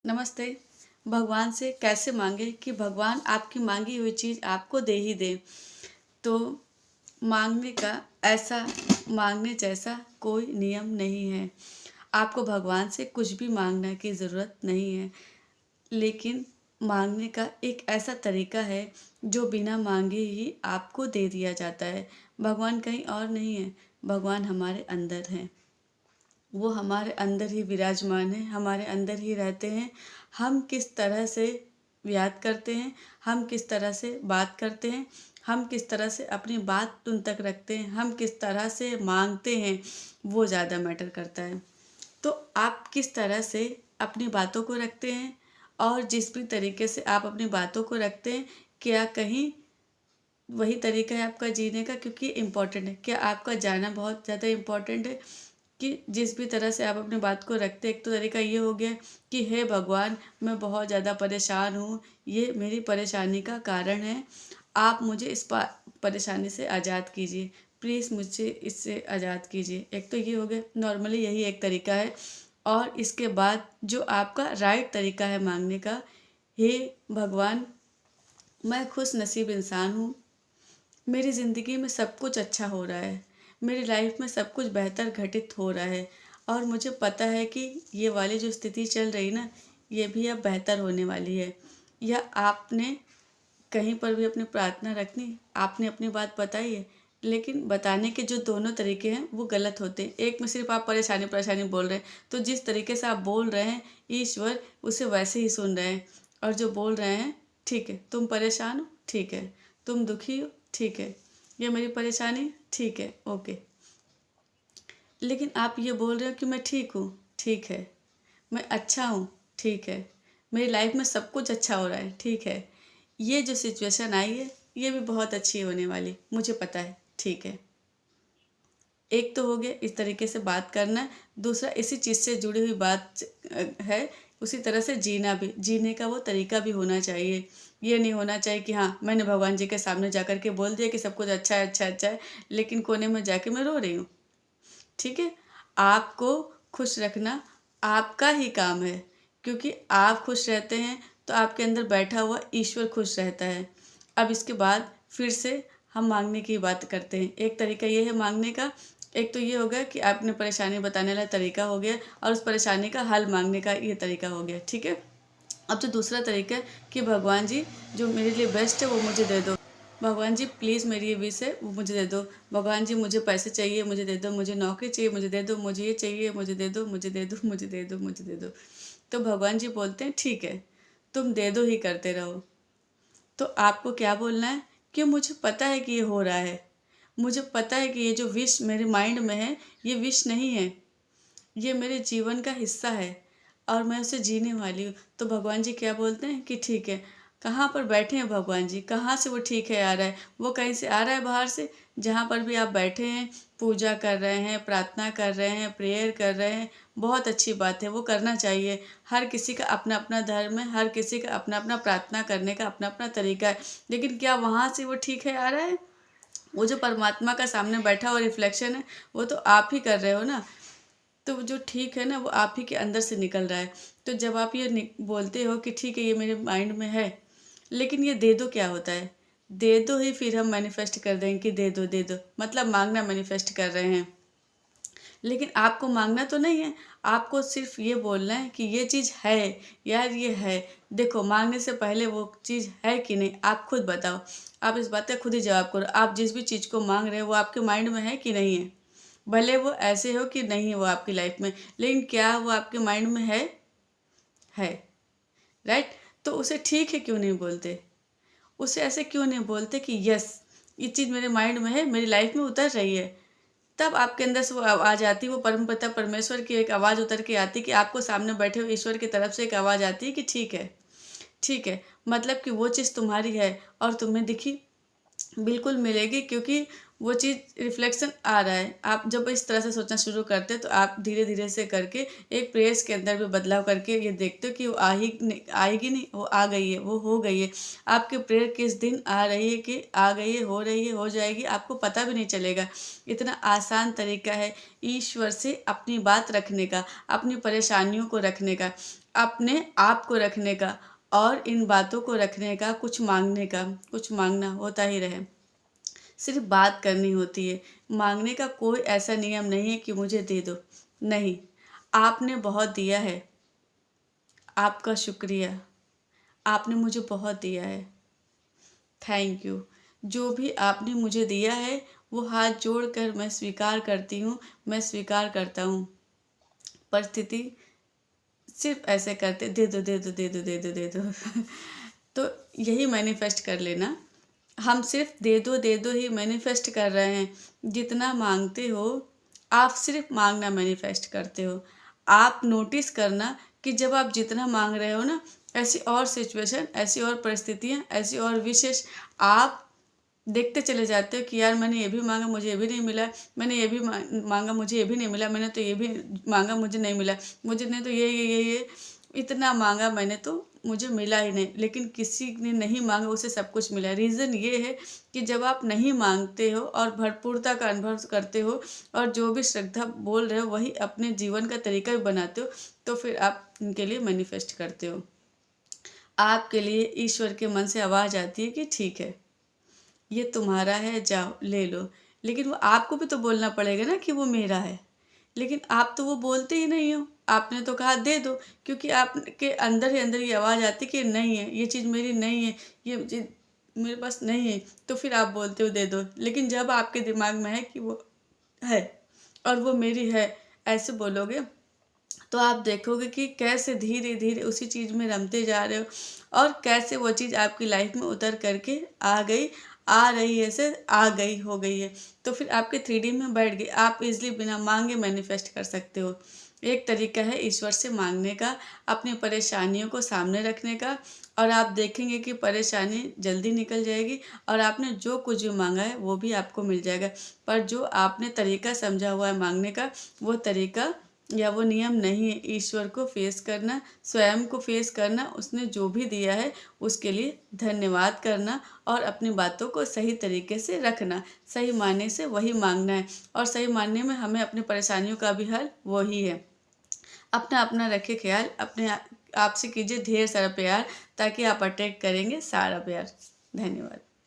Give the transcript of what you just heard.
नमस्ते। भगवान से कैसे मांगे कि भगवान आपकी मांगी हुई चीज़ आपको दे ही दे। तो मांगने का ऐसा मांगने जैसा कोई नियम नहीं है। आपको भगवान से कुछ भी मांगने की ज़रूरत नहीं है, लेकिन मांगने का एक ऐसा तरीका है जो बिना मांगे ही आपको दे दिया जाता है। भगवान कहीं और नहीं है, भगवान हमारे अंदर हैं। वो हमारे अंदर ही विराजमान है, हमारे अंदर ही रहते हैं। हम किस तरह से याद करते हैं, हम किस तरह से बात करते हैं, हम किस तरह से अपनी बात उन तक रखते हैं, हम किस तरह से मांगते हैं, वो ज़्यादा मैटर करता है। तो आप किस तरह से अपनी बातों को रखते हैं और जिस भी तरीके से आप अपनी बातों को रखते हैं, क्या कहीं वही तरीका है आपका जीने का? क्योंकि इम्पोर्टेंट है। क्या आपका जाना बहुत ज़्यादा इम्पोर्टेंट है कि जिस भी तरह से आप अपनी बात को रखते हैं? एक तो तरीका ये हो गया कि हे भगवान, मैं बहुत ज़्यादा परेशान हूँ, ये मेरी परेशानी का कारण है, आप मुझे इस परेशानी से आज़ाद कीजिए, प्लीज़ मुझे इससे आज़ाद कीजिए। एक तो ये हो गया, नॉर्मली यही एक तरीका है। और इसके बाद जो आपका राइट तरीका है मांगने का, हे भगवान, मैं खुश नसीब इंसान हूँ, मेरी ज़िंदगी में सब कुछ अच्छा हो रहा है, मेरी लाइफ में सब कुछ बेहतर घटित हो रहा है और मुझे पता है कि ये वाली जो स्थिति चल रही ना, ये भी अब बेहतर होने वाली है। या आपने कहीं पर भी अपनी प्रार्थना रखनी, आपने अपनी बात बताई है, लेकिन बताने के जो दोनों तरीके हैं वो गलत होते हैं। एक में सिर्फ आप परेशानी परेशानी बोल रहे हैं, तो जिस तरीके से आप बोल रहे हैं ईश्वर उसे वैसे ही सुन रहे हैं। और जो बोल रहे हैं, ठीक है तुम परेशान हो, ठीक है, तुम दुखी हो, ठीक है, ये मेरी परेशानी, ठीक है, ओके। लेकिन आप ये बोल रहे हो कि मैं ठीक हूँ, ठीक है, मैं अच्छा हूँ, ठीक है, मेरी लाइफ में सब कुछ अच्छा हो रहा है, ठीक है, ये जो सिचुएशन आई है ये भी बहुत अच्छी होने वाली, मुझे पता है, ठीक है। एक तो हो गया इस तरीके से बात करना। दूसरा, इसी चीज़ से जुड़ी हुई बात है, उसी तरह से जीना भी, जीने का वो तरीका भी होना चाहिए। ये नहीं होना चाहिए कि हाँ मैंने भगवान जी के सामने जाकर के बोल दिया कि सब कुछ अच्छा है अच्छा अच्छा है, लेकिन कोने में जाके मैं रो रही हूँ। ठीक है, आपको खुश रखना आपका ही काम है, क्योंकि आप खुश रहते हैं तो आपके अंदर बैठा हुआ ईश्वर खुश रहता है। अब इसके बाद फिर से हम मांगने की बात करते हैं। एक तरीका ये है मांगने का, एक तो ये हो गया कि आपने परेशानी बताने वाला तरीका हो गया और उस परेशानी का हल मांगने का ये तरीका हो गया। ठीक है, अब जो दूसरा तरीका है कि भगवान जी जो मेरे लिए बेस्ट है वो मुझे दे दो, भगवान जी प्लीज़ मेरी ये विश है वो मुझे दे दो, भगवान जी मुझे पैसे चाहिए मुझे दे दो, मुझे नौकरी चाहिए मुझे दे दो, मुझे ये चाहिए मुझे दे दो, मुझे दे दो, मुझे दे दो, मुझे दे दो। तो भगवान जी बोलते हैं ठीक है, तुम दे दो ही करते रहो। तो आपको क्या बोलना है कि मुझे पता है कि ये हो रहा है, मुझे पता है कि ये जो विश मेरे माइंड में है ये विश नहीं है, ये मेरे जीवन का हिस्सा है और मैं उसे जीने वाली हूँ। तो भगवान जी क्या बोलते हैं कि ठीक है। कहाँ पर बैठे हैं भगवान जी, कहाँ से वो ठीक है आ रहा है? वो कहीं से आ रहा है बाहर से। जहाँ पर भी आप बैठे हैं, पूजा कर रहे हैं, प्रार्थना कर रहे हैं, प्रेयर कर रहे हैं, बहुत अच्छी बात है, वो करना चाहिए। हर किसी का अपना अपना धर्म है, हर किसी का अपना अपना प्रार्थना करने का अपना अपना तरीका है, लेकिन क्या वहाँ से वो ठीक है आ रहा है? वो जो परमात्मा का सामने बैठा हुआ रिफ्लेक्शन है वो तो आप ही कर रहे हो ना। तो वो जो ठीक है ना वो आप ही के अंदर से निकल रहा है। तो जब आप ये बोलते हो कि ठीक है ये मेरे माइंड में है, लेकिन ये दे दो क्या होता है? दे दो ही फिर हम मैनिफेस्ट कर देंगे कि दे दो मतलब मांगना मैनिफेस्ट कर रहे हैं। लेकिन आपको मांगना तो नहीं है, आपको सिर्फ ये बोलना है कि ये चीज़ है, यार ये है। देखो मांगने से पहले वो चीज़ है कि नहीं आप खुद बताओ। आप इस बात का खुद ही जवाब करो। आप जिस भी चीज़ को मांग रहे हो वो आपके माइंड में है कि नहीं है? भले वो ऐसे हो कि नहीं है वो आपकी लाइफ में, लेकिन क्या वो आपके माइंड में है, राइट? तो उसे ठीक है क्यों नहीं बोलते? उसे ऐसे क्यों नहीं बोलते कि यस ये चीज़ मेरे माइंड में है, मेरी लाइफ में उतर रही है। तब आपके अंदर से वो आवाज़ आती है, वो परमपिता परमेश्वर की एक आवाज़ उतर के आती है कि आपको सामने बैठे हुए ईश्वर की तरफ से एक आवाज़ आती है कि ठीक है, ठीक है। मतलब कि वो चीज़ तुम्हारी है और तुम्हें दिखी, बिल्कुल मिलेगी, क्योंकि वो चीज़ रिफ्लेक्शन आ रहा है। आप जब इस तरह से सोचना शुरू करते हो तो आप धीरे धीरे से करके एक प्रेयर्स के अंदर भी बदलाव करके ये देखते हो कि वो आएगी नहीं, वो आ गई है, वो हो गई है। आपकी प्रेयर किस दिन आ रही है कि आ गई है, हो रही है, हो जाएगी, आपको पता भी नहीं चलेगा। इतना आसान तरीका है ईश्वर से अपनी बात रखने का, अपनी परेशानियों को रखने का। अपने आप को रखने का और इन बातों को रखने का, कुछ मांगने का, कुछ मांगना होता ही रहे। सिर्फ बात करनी होती है। मांगने का कोई ऐसा नियम नहीं है कि मुझे दे दो, नहीं। आपने बहुत दिया है, आपका शुक्रिया, आपने मुझे बहुत दिया है, थैंक यू। जो भी आपने मुझे दिया है वो हाथ जोड़कर मैं स्वीकार करती हूँ, मैं स्वीकार करता हूँ। परिस्थिति सिर्फ ऐसे करते, दे दो दे दो दे दो दे दो दे दो तो यही मैनिफेस्ट कर लेना। हम सिर्फ दे दो ही मैनिफेस्ट कर रहे हैं। जितना मांगते हो आप सिर्फ मांगना मैनिफेस्ट करते हो। आप नोटिस करना कि जब आप जितना मांग रहे हो ना, ऐसी और सिचुएशन, ऐसी और परिस्थितियाँ, ऐसी और विशेष आप देखते चले जाते हो कि यार मैंने ये भी मांगा मुझे ये भी नहीं मिला, मैंने ये भी मांगा मुझे ये भी नहीं मिला, मैंने तो ये भी मांगा मुझे नहीं मिला, मुझे ने तो ये इतना मांगा मैंने तो मुझे मिला ही नहीं। लेकिन किसी ने नहीं मांगा उसे सब कुछ मिला। रीज़न ये है कि जब आप नहीं मांगते हो और भरपूरता का अनुभव करते हो और जो भी श्रद्धा बोल रहे हो वही अपने जीवन का तरीका भी बनाते हो, तो फिर आप इनके लिए मैनिफेस्ट करते हो। आपके लिए ईश्वर के मन से आवाज़ आती है कि ठीक है, ये तुम्हारा है, जाओ ले लो। लेकिन वो आपको भी तो बोलना पड़ेगा ना कि वो मेरा है। लेकिन आप तो वो बोलते ही नहीं हो। आपने तो कहा दे दो, क्योंकि आपके अंदर ही अंदर ये आवाज़ आती कि नहीं है, ये चीज़ मेरी नहीं है, ये चीज़ मेरे पास नहीं है, तो फिर आप बोलते हो दे दो। लेकिन जब आपके दिमाग में है कि वो है और वो मेरी है, ऐसे बोलोगे, तो आप देखोगे कि कैसे धीरे धीरे उसी चीज़ में रमते जा रहे हो और कैसे वो चीज़ आपकी लाइफ में उतर करके आ गई, आ रही है, से आ गई, हो गई है। तो फिर आपके 3D में बैठ गई। आप इजली बिना मांगे मैनिफेस्ट कर सकते हो। एक तरीका है ईश्वर से मांगने का, अपनी परेशानियों को सामने रखने का, और आप देखेंगे कि परेशानी जल्दी निकल जाएगी और आपने जो कुछ भी मांगा है वो भी आपको मिल जाएगा। पर जो आपने तरीका समझा हुआ है मांगने का, वो तरीका या वो नियम नहीं है। ईश्वर को फेस करना, स्वयं को फेस करना, उसने जो भी दिया है उसके लिए धन्यवाद करना और अपनी बातों को सही तरीके से रखना, सही मायने से वही मांगना है। और सही मायने में हमें अपनी परेशानियों का भी हल वही है। अपना अपना रखे ख्याल, अपने आपसे कीजिए ढेर सारा प्यार, ताकि आप अट्रैक्ट करेंगे सारा प्यार। धन्यवाद।